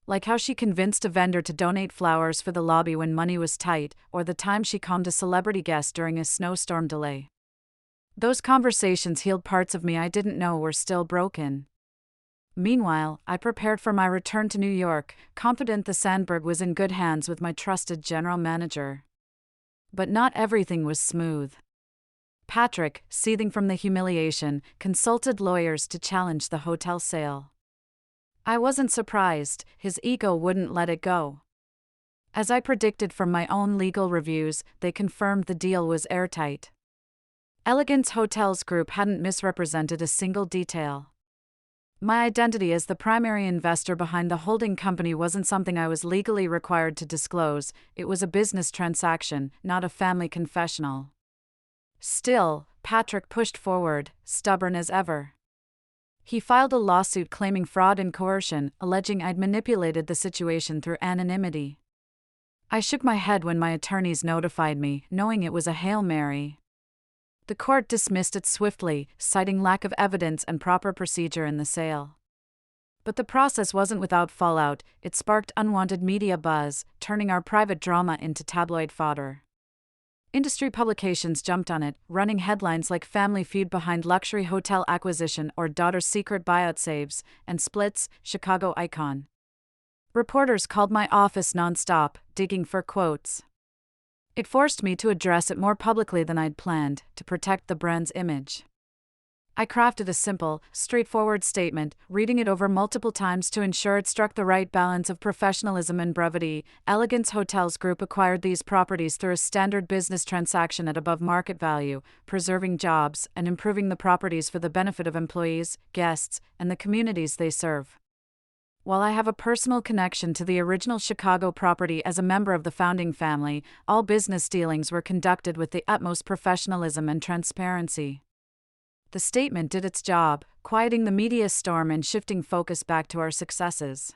Like how she convinced a vendor to donate flowers for the lobby when money was tight, or the time she calmed a celebrity guest during a snowstorm delay. Those conversations healed parts of me I didn't know were still broken. Meanwhile, I prepared for my return to New York, confident the Sandberg was in good hands with my trusted general manager. But not everything was smooth. Patrick, seething from the humiliation, consulted lawyers to challenge the hotel sale. I wasn't surprised, his ego wouldn't let it go. As I predicted from my own legal reviews, they confirmed the deal was airtight. Elegance Hotels Group hadn't misrepresented a single detail. My identity as the primary investor behind the holding company wasn't something I was legally required to disclose, it was a business transaction, not a family confessional. Still, Patrick pushed forward, stubborn as ever. He filed a lawsuit claiming fraud and coercion, alleging I'd manipulated the situation through anonymity. I shook my head when my attorneys notified me, knowing it was a Hail Mary. The court dismissed it swiftly, citing lack of evidence and proper procedure in the sale. But the process wasn't without fallout, it sparked unwanted media buzz, turning our private drama into tabloid fodder. Industry publications jumped on it, running headlines like Family Feud behind luxury hotel acquisition or daughter's secret buyout saves, and Split's Chicago icon. Reporters called my office nonstop, digging for quotes. It forced me to address it more publicly than I'd planned, to protect the brand's image. I crafted a simple, straightforward statement, reading it over multiple times to ensure it struck the right balance of professionalism and brevity. Elegance Hotels Group acquired these properties through a standard business transaction at above market value, preserving jobs and improving the properties for the benefit of employees, guests, and the communities they serve. While I have a personal connection to the original Chicago property as a member of the founding family, all business dealings were conducted with the utmost professionalism and transparency. The statement did its job, quieting the media storm and shifting focus back to our successes.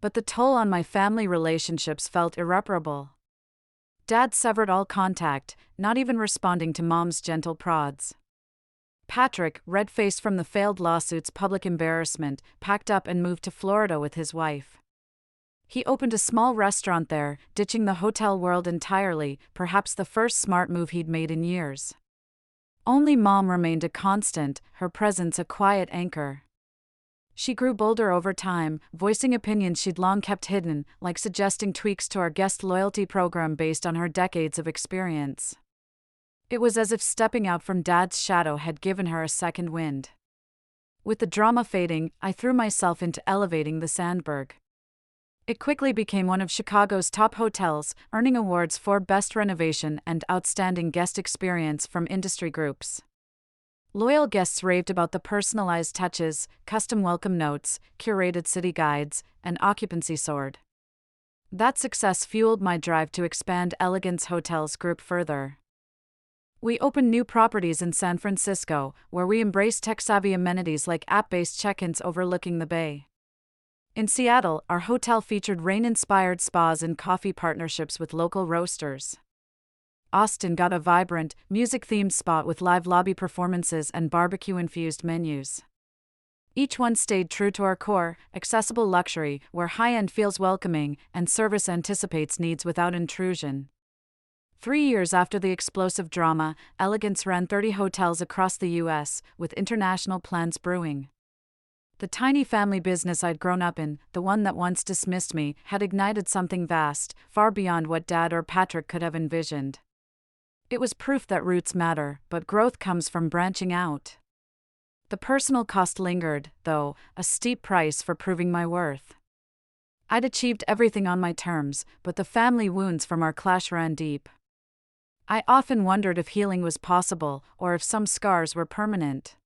But the toll on my family relationships felt irreparable. Dad severed all contact, not even responding to Mom's gentle prods. Patrick, red-faced from the failed lawsuit's public embarrassment, packed up and moved to Florida with his wife. He opened a small restaurant there, ditching the hotel world entirely, perhaps the first smart move he'd made in years. Only Mom remained a constant, her presence a quiet anchor. She grew bolder over time, voicing opinions she'd long kept hidden, like suggesting tweaks to our guest loyalty program based on her decades of experience. It was as if stepping out from Dad's shadow had given her a second wind. With the drama fading, I threw myself into elevating the Sandberg. It quickly became one of Chicago's top hotels, earning awards for Best Renovation and Outstanding Guest Experience from industry groups. Loyal guests raved about the personalized touches, custom welcome notes, curated city guides, and occupancy soared. That success fueled my drive to expand Elegance Hotels Group further. We opened new properties in San Francisco, where we embraced tech-savvy amenities like app-based check-ins overlooking the bay. In Seattle, our hotel featured rain-inspired spas and coffee partnerships with local roasters. Austin got a vibrant, music-themed spot with live lobby performances and barbecue-infused menus. Each one stayed true to our core, accessible luxury, where high-end feels welcoming and service anticipates needs without intrusion. 3 years after the explosive drama, Elegance ran 30 hotels across the U.S., with international plans brewing. The tiny family business I'd grown up in, the one that once dismissed me, had ignited something vast, far beyond what Dad or Patrick could have envisioned. It was proof that roots matter, but growth comes from branching out. The personal cost lingered, though, a steep price for proving my worth. I'd achieved everything on my terms, but the family wounds from our clash ran deep. I often wondered if healing was possible, or if some scars were permanent.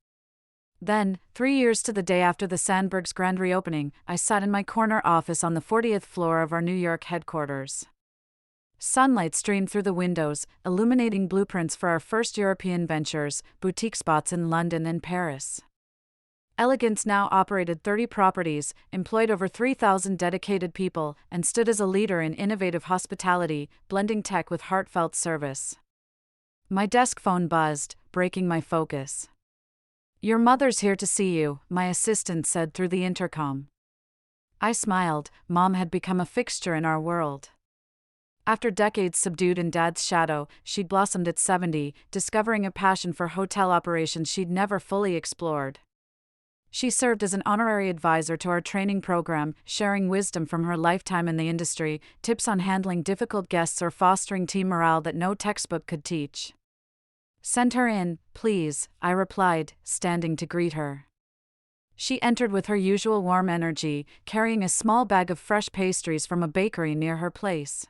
Then, 3 years to the day after the Sandberg's grand reopening, I sat in my corner office on the 40th floor of our New York headquarters. Sunlight streamed through the windows, illuminating blueprints for our first European ventures, boutique spots in London and Paris. Elegance now operated 30 properties, employed over 3,000 dedicated people, and stood as a leader in innovative hospitality, blending tech with heartfelt service. My desk phone buzzed, breaking my focus. "Your mother's here to see you," my assistant said through the intercom. I smiled. Mom had become a fixture in our world. After decades subdued in Dad's shadow, she'd blossomed at 70, discovering a passion for hotel operations she'd never fully explored. She served as an honorary advisor to our training program, sharing wisdom from her lifetime in the industry, tips on handling difficult guests or fostering team morale that no textbook could teach. "Send her in, please," I replied, standing to greet her. She entered with her usual warm energy, carrying a small bag of fresh pastries from a bakery near her place.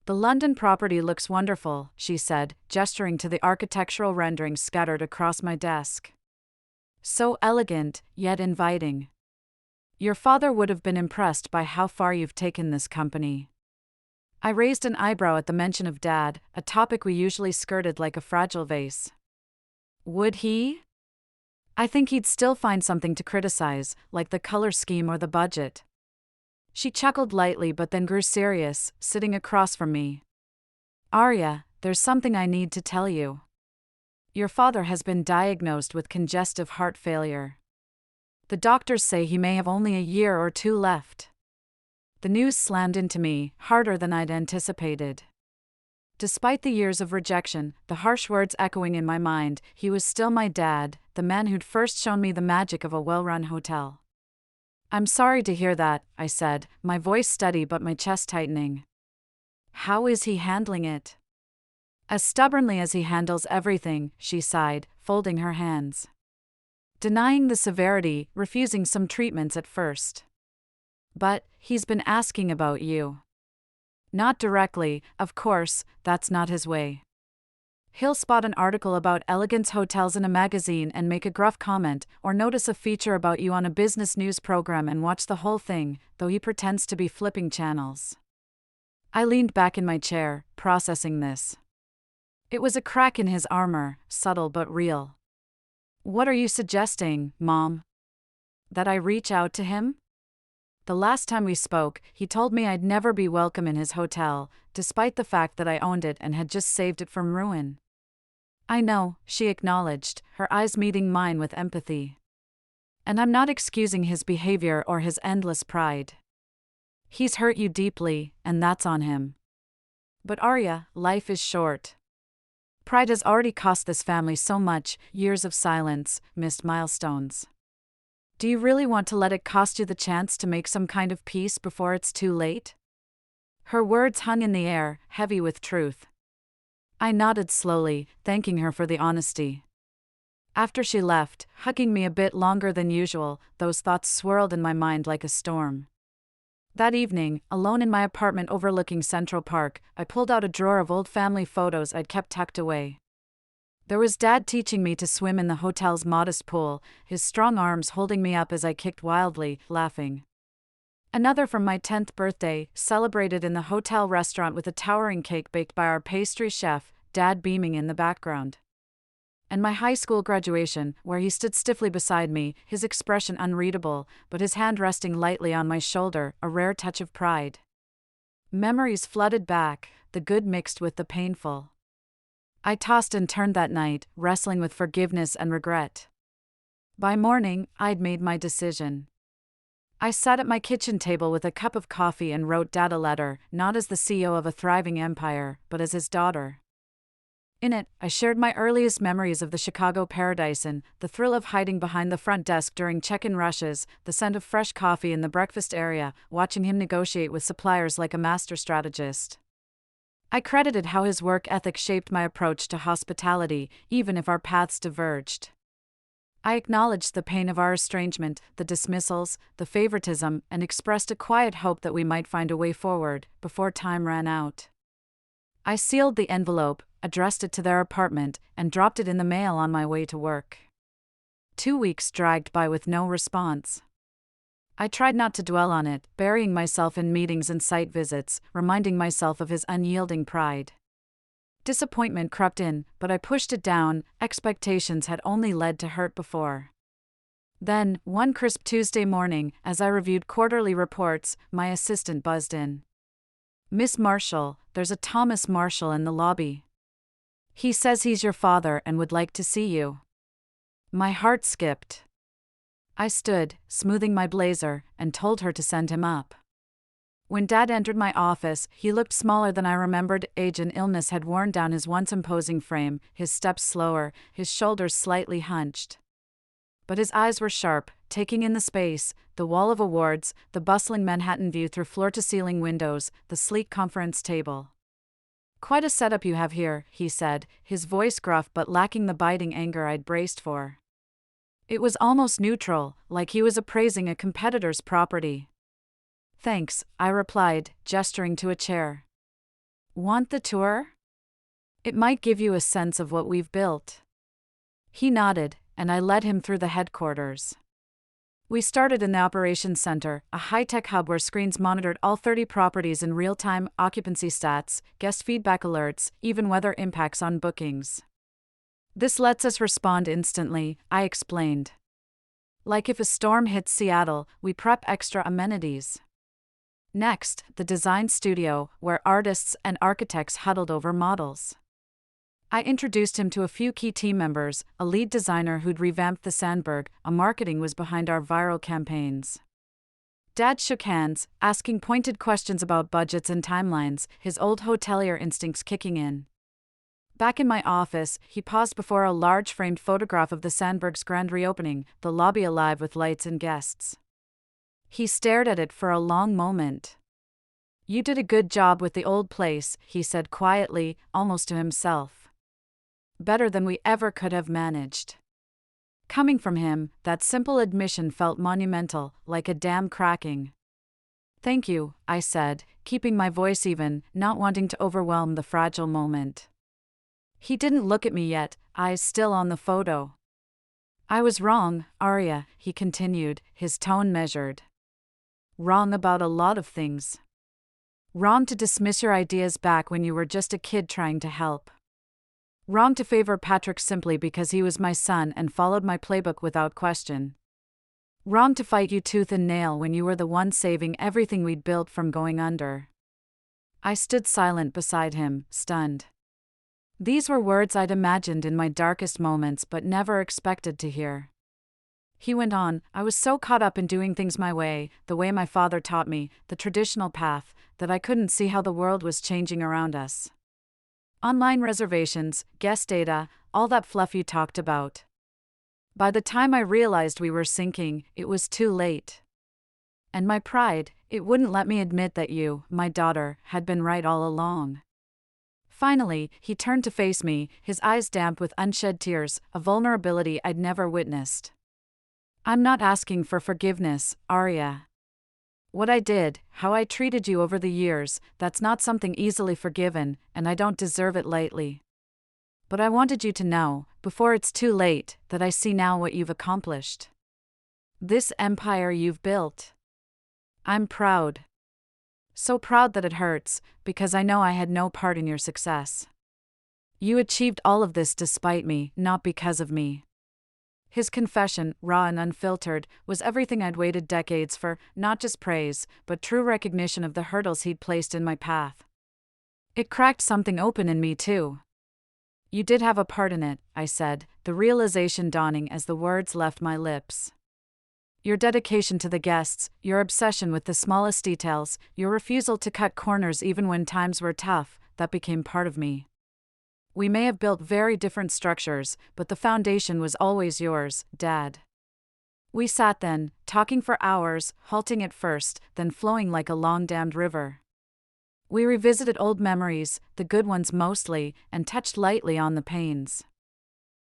"The London property looks wonderful," she said, gesturing to the architectural renderings scattered across my desk. "So elegant, yet inviting. Your father would have been impressed by how far you've taken this company." I raised an eyebrow at the mention of Dad, a topic we usually skirted like a fragile vase. Would he? I think he'd still find something to criticize, like the color scheme or the budget. She chuckled lightly but then grew serious, sitting across from me. "Arya, there's something I need to tell you. Your father has been diagnosed with congestive heart failure. The doctors say he may have only a year or two left." The news slammed into me, harder than I'd anticipated. Despite the years of rejection, the harsh words echoing in my mind, he was still my dad, the man who'd first shown me the magic of a well-run hotel. I'm sorry to hear that, I said, my voice steady but my chest tightening. How is he handling it? As stubbornly as he handles everything, she sighed, folding her hands. Denying the severity, refusing some treatments at first. But, he's been asking about you. Not directly, of course, that's not his way. He'll spot an article about elegance hotels in a magazine and make a gruff comment, or notice a feature about you on a business news program and watch the whole thing, though he pretends to be flipping channels. I leaned back in my chair, processing this. It was a crack in his armor, subtle but real. What are you suggesting, Mom? That I reach out to him? The last time we spoke, he told me I'd never be welcome in his hotel, despite the fact that I owned it and had just saved it from ruin. I know, she acknowledged, her eyes meeting mine with empathy. And I'm not excusing his behavior or his endless pride. He's hurt you deeply, and that's on him. But Arya, life is short. Pride has already cost this family so much, years of silence, missed milestones. Do you really want to let it cost you the chance to make some kind of peace before it's too late? Her words hung in the air, heavy with truth. I nodded slowly, thanking her for the honesty. After she left, hugging me a bit longer than usual, those thoughts swirled in my mind like a storm. That evening, alone in my apartment overlooking Central Park, I pulled out a drawer of old family photos I'd kept tucked away. There was Dad teaching me to swim in the hotel's modest pool, his strong arms holding me up as I kicked wildly, laughing. Another from my 10th birthday, celebrated in the hotel restaurant with a towering cake baked by our pastry chef, Dad beaming in the background. And my high school graduation, where he stood stiffly beside me, his expression unreadable, but his hand resting lightly on my shoulder, a rare touch of pride. Memories flooded back, the good mixed with the painful. I tossed and turned that night, wrestling with forgiveness and regret. By morning, I'd made my decision. I sat at my kitchen table with a cup of coffee and wrote Dad a letter, not as the CEO of a thriving empire, but as his daughter. In it, I shared my earliest memories of the Chicago Paradise Inn, the thrill of hiding behind the front desk during check-in rushes, the scent of fresh coffee in the breakfast area, watching him negotiate with suppliers like a master strategist. I credited how his work ethic shaped my approach to hospitality, even if our paths diverged. I acknowledged the pain of our estrangement, the dismissals, the favoritism, and expressed a quiet hope that we might find a way forward, before time ran out. I sealed the envelope, addressed it to their apartment, and dropped it in the mail on my way to work. 2 weeks dragged by with no response. I tried not to dwell on it, burying myself in meetings and site visits, reminding myself of his unyielding pride. Disappointment crept in, but I pushed it down, expectations had only led to hurt before. Then, one crisp Tuesday morning, as I reviewed quarterly reports, my assistant buzzed in. "Miss Marshall, there's a Thomas Marshall in the lobby. He says he's your father and would like to see you." My heart skipped. I stood, smoothing my blazer, and told her to send him up. When Dad entered my office, he looked smaller than I remembered. Age and illness had worn down his once imposing frame, his steps slower, his shoulders slightly hunched. But his eyes were sharp, taking in the space, the wall of awards, the bustling Manhattan view through floor-to-ceiling windows, the sleek conference table. "Quite a setup you have here," he said, his voice gruff but lacking the biting anger I'd braced for. It was almost neutral, like he was appraising a competitor's property. "Thanks," I replied, gesturing to a chair. "Want the tour? It might give you a sense of what we've built." He nodded, and I led him through the headquarters. We started in the operations center, a high-tech hub where screens monitored all 30 properties in real time, occupancy stats, guest feedback alerts, even weather impacts on bookings. "This lets us respond instantly," I explained. "Like if a storm hits Seattle, we prep extra amenities." Next, the design studio, where artists and architects huddled over models. I introduced him to a few key team members, a lead designer who'd revamped the Sandberg, a marketing was behind our viral campaigns. Dad shook hands, asking pointed questions about budgets and timelines, his old hotelier instincts kicking in. Back in my office, he paused before a large framed photograph of the Sandberg's grand reopening, the lobby alive with lights and guests. He stared at it for a long moment. "You did a good job with the old place," he said quietly, almost to himself. "Better than we ever could have managed." Coming from him, that simple admission felt monumental, like a dam cracking. "Thank you," I said, keeping my voice even, not wanting to overwhelm the fragile moment. He didn't look at me yet, eyes still on the photo. "I was wrong, Arya," he continued, his tone measured. "Wrong about a lot of things. Wrong to dismiss your ideas back when you were just a kid trying to help. Wrong to favor Patrick simply because he was my son and followed my playbook without question. Wrong to fight you tooth and nail when you were the one saving everything we'd built from going under." I stood silent beside him, stunned. These were words I'd imagined in my darkest moments but never expected to hear. He went on, "I was so caught up in doing things my way, the way my father taught me, the traditional path, that I couldn't see how the world was changing around us. Online reservations, guest data, all that fluff you talked about. By the time I realized we were sinking, it was too late. And my pride, it wouldn't let me admit that you, my daughter, had been right all along." Finally, he turned to face me, his eyes damp with unshed tears, a vulnerability I'd never witnessed. "I'm not asking for forgiveness, Arya. What I did, how I treated you over the years, that's not something easily forgiven, and I don't deserve it lightly. But I wanted you to know, before it's too late, that I see now what you've accomplished. This empire you've built. I'm proud. So proud that it hurts, because I know I had no part in your success. You achieved all of this despite me, not because of me." His confession, raw and unfiltered, was everything I'd waited decades for, not just praise, but true recognition of the hurdles he'd placed in my path. It cracked something open in me too. "You did have a part in it," I said, the realization dawning as the words left my lips. "Your dedication to the guests, your obsession with the smallest details, your refusal to cut corners even when times were tough, that became part of me. We may have built very different structures, but the foundation was always yours, Dad." We sat then, talking for hours, halting at first, then flowing like a long-dammed river. We revisited old memories, the good ones mostly, and touched lightly on the pains.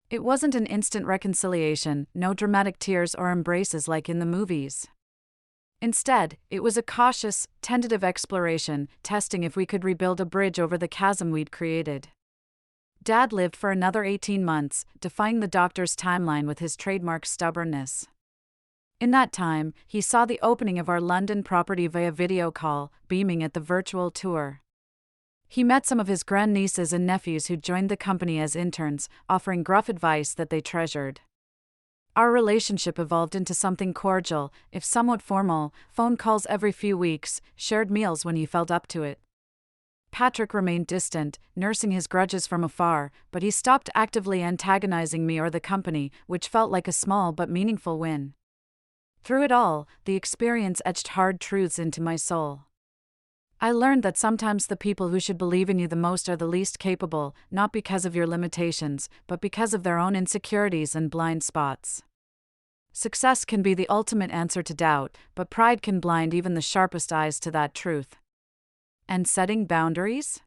It wasn't an instant reconciliation, no dramatic tears or embraces like in the movies. Instead, it was a cautious, tentative exploration, testing if we could rebuild a bridge over the chasm we'd created. Dad lived for another 18 months, defying the doctor's timeline with his trademark stubbornness. In that time, he saw the opening of our London property via video call, beaming at the virtual tour. He met some of his grandnieces and nephews who joined the company as interns, offering gruff advice that they treasured. Our relationship evolved into something cordial, if somewhat formal, phone calls every few weeks, shared meals when he felt up to it. Patrick remained distant, nursing his grudges from afar, but he stopped actively antagonizing me or the company, which felt like a small but meaningful win. Through it all, the experience etched hard truths into my soul. I learned that sometimes the people who should believe in you the most are the least capable, not because of your limitations, but because of their own insecurities and blind spots. Success can be the ultimate answer to doubt, but pride can blind even the sharpest eyes to that truth. And setting boundaries?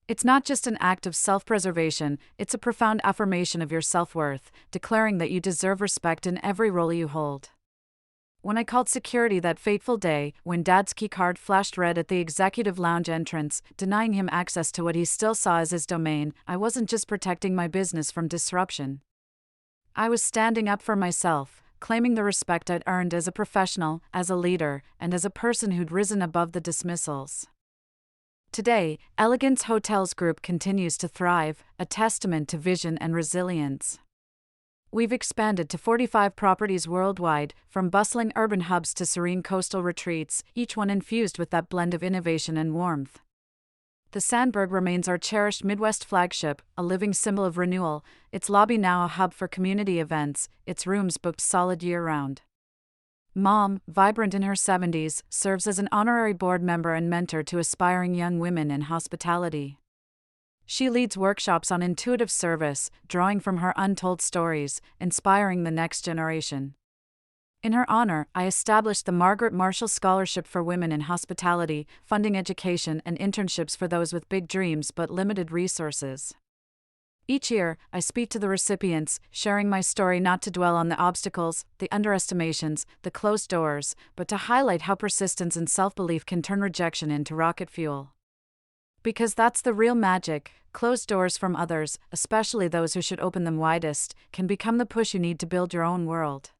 It's not just an act of self-preservation, it's a profound affirmation of your self-worth, declaring that you deserve respect in every role you hold. When I called security that fateful day, when Dad's keycard flashed red at the executive lounge entrance, denying him access to what he still saw as his domain, I wasn't just protecting my business from disruption. I was standing up for myself, claiming the respect I'd earned as a professional, as a leader, and as a person who'd risen above the dismissals. Today, Elegance Hotels Group continues to thrive, a testament to vision and resilience. We've expanded to 45 properties worldwide, from bustling urban hubs to serene coastal retreats, each one infused with that blend of innovation and warmth. The Sandberg remains our cherished Midwest flagship, a living symbol of renewal, its lobby now a hub for community events, its rooms booked solid year-round. Mom, vibrant in her 70s, serves as an honorary board member and mentor to aspiring young women in hospitality. She leads workshops on intuitive service, drawing from her untold stories, inspiring the next generation. In her honor, I established the Margaret Marshall Scholarship for Women in Hospitality, funding education and internships for those with big dreams but limited resources. Each year, I speak to the recipients, sharing my story not to dwell on the obstacles, the underestimations, the closed doors, but to highlight how persistence and self-belief can turn rejection into rocket fuel. Because that's the real magic. Closed doors from others, especially those who should open them widest, can become the push you need to build your own world.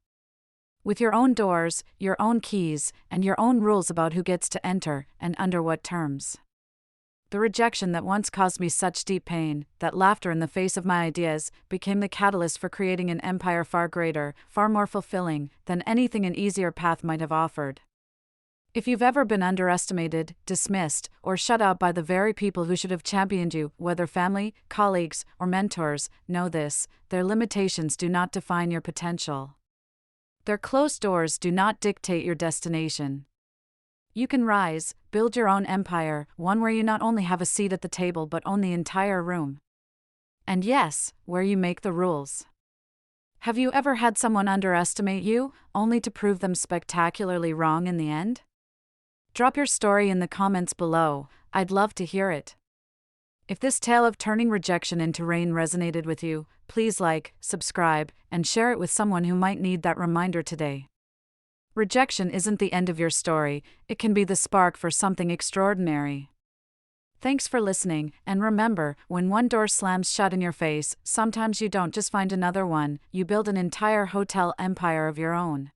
With your own doors, your own keys, and your own rules about who gets to enter, and under what terms. The rejection that once caused me such deep pain, that laughter in the face of my ideas, became the catalyst for creating an empire far greater, far more fulfilling, than anything an easier path might have offered. If you've ever been underestimated, dismissed, or shut out by the very people who should have championed you, whether family, colleagues, or mentors, know this: their limitations do not define your potential. Their closed doors do not dictate your destination. You can rise, build your own empire, one where you not only have a seat at the table but own the entire room. And yes, where you make the rules. Have you ever had someone underestimate you, only to prove them spectacularly wrong in the end? Drop your story in the comments below. I'd love to hear it. If this tale of turning rejection into rain resonated with you, please like, subscribe, and share it with someone who might need that reminder today. Rejection isn't the end of your story, it can be the spark for something extraordinary. Thanks for listening, and remember, when one door slams shut in your face, sometimes you don't just find another one, you build an entire hotel empire of your own.